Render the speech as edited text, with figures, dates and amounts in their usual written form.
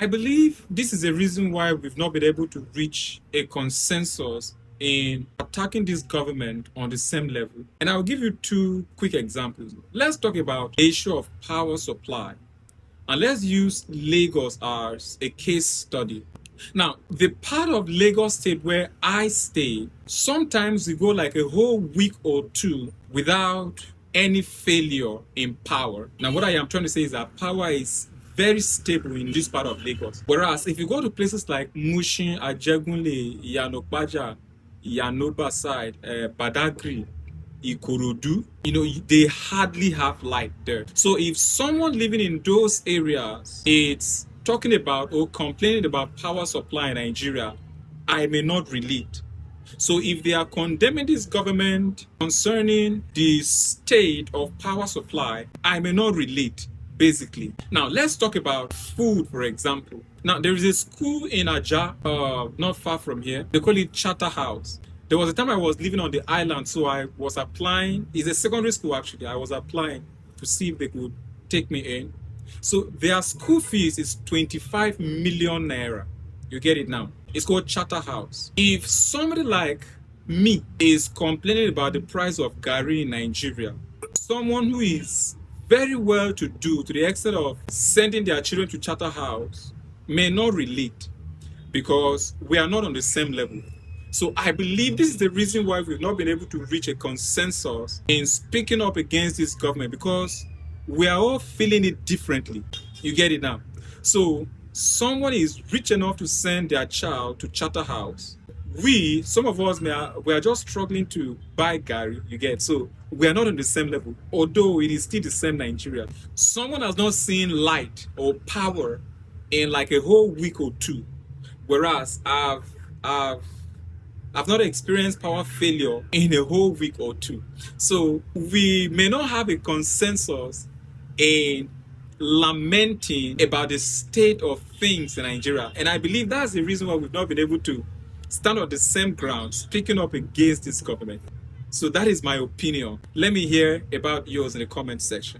I believe this is a reason why we've not been able to reach a consensus in attacking this government on the same level. And I'll give you two quick examples. Let's talk about the issue of power supply. And let's use Lagos as a case study. Now, the part of Lagos State where I stay, sometimes we go like a whole week or two without any failure in power. Now, what I am trying to say is that power is very stable in this part of Lagos. Whereas if you go to places like Mushin, Ajegunle, Iyanokpaja, Iyanoba side, Badagry, Ikorodu, they hardly have light there. So if someone living in those areas is talking about or complaining about power supply in Nigeria, I may not relate. So if they are condemning this government concerning the state of power supply, I may not relate, basically. Now, let's talk about food, for example. Now, there is a school in Aja, not far from here. They call it Charterhouse. There was a time I was living on the island, so I was applying. It's a secondary school, actually. I was applying to see if they could take me in. So their school fees is 25 million naira. You get it now. It's called Charterhouse. If somebody like me is complaining about the price of gari in Nigeria, someone who is very well to do to the extent of sending their children to Charterhouse may not relate because we are not on the same level. So I believe this is the reason why we've not been able to reach a consensus in speaking up against this government, because we are all feeling it differently. You get it now? So someone is rich enough to send their child to Charterhouse. Some of us, we are just struggling to buy gari, you get. So we are not on the same level, although it is still the same Nigeria. Someone has not seen light or power in like a whole week or two, whereas I've not experienced power failure in a whole week or two. So we may not have a consensus in lamenting about the state of things in Nigeria. And I believe that's the reason why we've not been able to stand on the same ground, speaking up against this government. So that is my opinion. Let me hear about yours in the comment section.